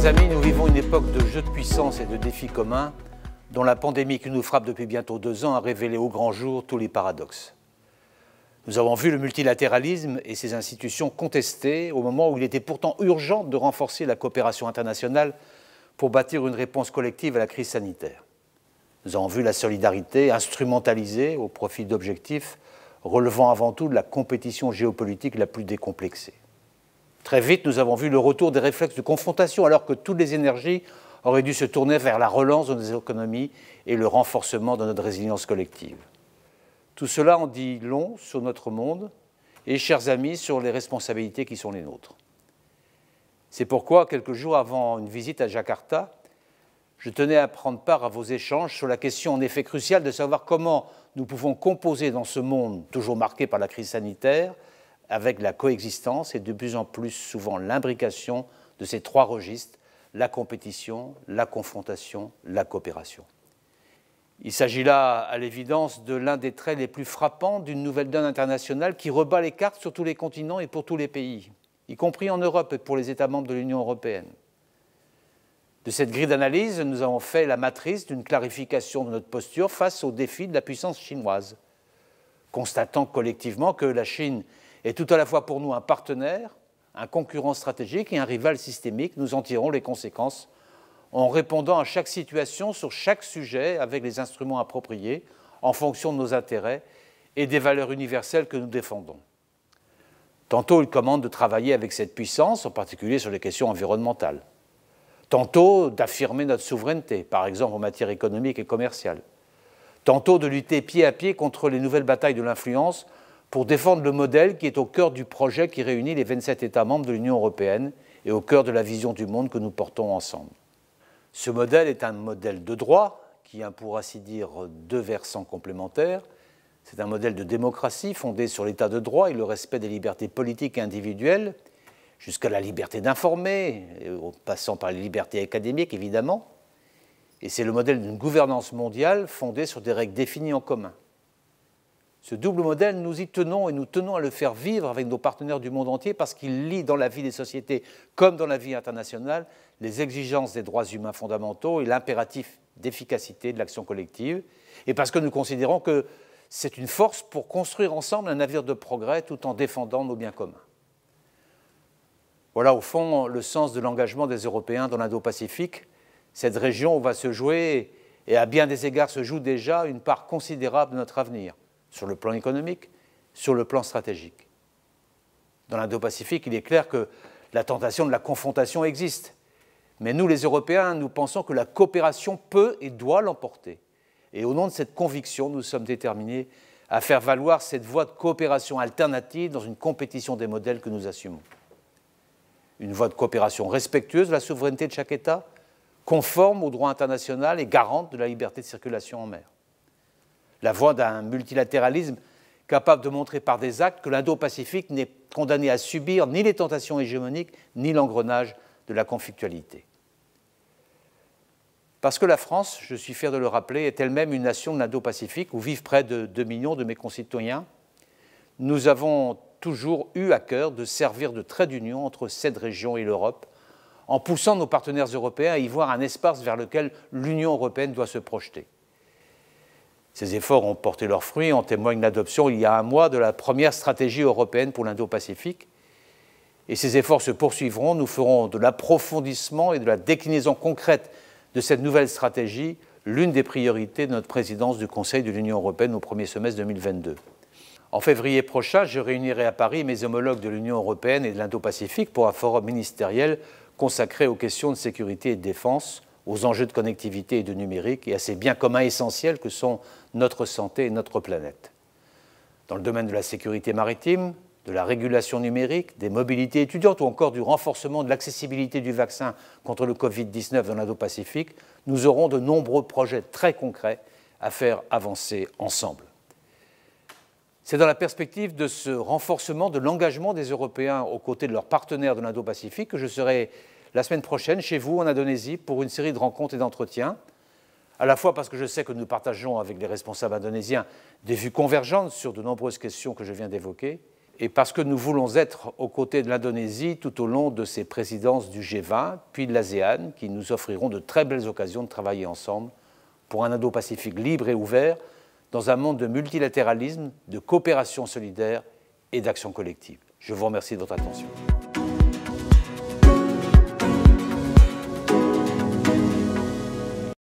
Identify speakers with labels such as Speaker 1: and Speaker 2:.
Speaker 1: Chers amis, nous vivons une époque de jeux de puissance et de défis communs dont la pandémie qui nous frappe depuis bientôt 2 ans a révélé au grand jour tous les paradoxes. Nous avons vu le multilatéralisme et ses institutions contestés au moment où il était pourtant urgent de renforcer la coopération internationale pour bâtir une réponse collective à la crise sanitaire. Nous avons vu la solidarité instrumentalisée au profit d'objectifs relevant avant tout de la compétition géopolitique la plus décomplexée. Très vite, nous avons vu le retour des réflexes de confrontation alors que toutes les énergies auraient dû se tourner vers la relance de nos économies et le renforcement de notre résilience collective. Tout cela en dit long sur notre monde et, chers amis, sur les responsabilités qui sont les nôtres. C'est pourquoi, quelques jours avant une visite à Jakarta, je tenais à prendre part à vos échanges sur la question en effet cruciale de savoir comment nous pouvons composer dans ce monde toujours marqué par la crise sanitaire avec la coexistence et de plus en plus souvent l'imbrication de ces 3 registres, la compétition, la confrontation, la coopération. Il s'agit là, à l'évidence, de l'un des traits les plus frappants d'une nouvelle donne internationale qui rebat les cartes sur tous les continents et pour tous les pays, y compris en Europe et pour les États membres de l'Union européenne. De cette grille d'analyse, nous avons fait la matrice d'une clarification de notre posture face aux défis de la puissance chinoise, constatant collectivement que la Chine est tout à la fois pour nous un partenaire, un concurrent stratégique et un rival systémique. Nous en tirons les conséquences en répondant à chaque situation sur chaque sujet avec les instruments appropriés en fonction de nos intérêts et des valeurs universelles que nous défendons. Tantôt, il commande de travailler avec cette puissance, en particulier sur les questions environnementales. Tantôt, d'affirmer notre souveraineté, par exemple en matière économique et commerciale. Tantôt, de lutter pied à pied contre les nouvelles batailles de l'influence pour défendre le modèle qui est au cœur du projet qui réunit les 27 États membres de l'Union européenne et au cœur de la vision du monde que nous portons ensemble. Ce modèle est un modèle de droit qui a, pour ainsi dire, 2 versants complémentaires. C'est un modèle de démocratie fondé sur l'état de droit et le respect des libertés politiques et individuelles, jusqu'à la liberté d'informer, en passant par les libertés académiques, évidemment. Et c'est le modèle d'une gouvernance mondiale fondée sur des règles définies en commun. Ce double modèle, nous y tenons et nous tenons à le faire vivre avec nos partenaires du monde entier parce qu'il lie dans la vie des sociétés comme dans la vie internationale les exigences des droits humains fondamentaux et l'impératif d'efficacité de l'action collective, et parce que nous considérons que c'est une force pour construire ensemble un navire de progrès tout en défendant nos biens communs. Voilà au fond le sens de l'engagement des Européens dans l'Indo-Pacifique, cette région où va se jouer, et à bien des égards se joue déjà, une part considérable de notre avenir, sur le plan économique, sur le plan stratégique. Dans l'Indo-Pacifique, il est clair que la tentation de la confrontation existe. Mais nous, les Européens, nous pensons que la coopération peut et doit l'emporter. Et au nom de cette conviction, nous sommes déterminés à faire valoir cette voie de coopération alternative dans une compétition des modèles que nous assumons. Une voie de coopération respectueuse de la souveraineté de chaque État, conforme au droit international et garante de la liberté de circulation en mer. La voie d'un multilatéralisme capable de montrer par des actes que l'Indo-Pacifique n'est condamné à subir ni les tentations hégémoniques, ni l'engrenage de la conflictualité. Parce que la France, je suis fier de le rappeler, est elle-même une nation de l'Indo-Pacifique où vivent près de 2 millions de mes concitoyens, nous avons toujours eu à cœur de servir de trait d'union entre cette région et l'Europe, en poussant nos partenaires européens à y voir un espace vers lequel l'Union européenne doit se projeter. Ces efforts ont porté leurs fruits, en témoigne l'adoption il y a 1 mois de la première stratégie européenne pour l'Indo-Pacifique. Et ces efforts se poursuivront, nous ferons de l'approfondissement et de la déclinaison concrète de cette nouvelle stratégie l'une des priorités de notre présidence du Conseil de l'Union européenne au premier semestre 2022. En février prochain, je réunirai à Paris mes homologues de l'Union européenne et de l'Indo-Pacifique pour un forum ministériel consacré aux questions de sécurité et de défense, aux enjeux de connectivité et de numérique et à ces biens communs essentiels que sont notre santé et notre planète. Dans le domaine de la sécurité maritime, de la régulation numérique, des mobilités étudiantes ou encore du renforcement de l'accessibilité du vaccin contre le Covid-19 dans l'Indo-Pacifique, nous aurons de nombreux projets très concrets à faire avancer ensemble. C'est dans la perspective de ce renforcement de l'engagement des Européens aux côtés de leurs partenaires de l'Indo-Pacifique que je serai la semaine prochaine chez vous en Indonésie pour une série de rencontres et d'entretiens, à la fois parce que je sais que nous partageons avec les responsables indonésiens des vues convergentes sur de nombreuses questions que je viens d'évoquer, et parce que nous voulons être aux côtés de l'Indonésie tout au long de ces présidences du G20, puis de l'ASEAN, qui nous offriront de très belles occasions de travailler ensemble pour un Indo-Pacifique libre et ouvert dans un monde de multilatéralisme, de coopération solidaire et d'action collective. Je vous remercie de votre attention.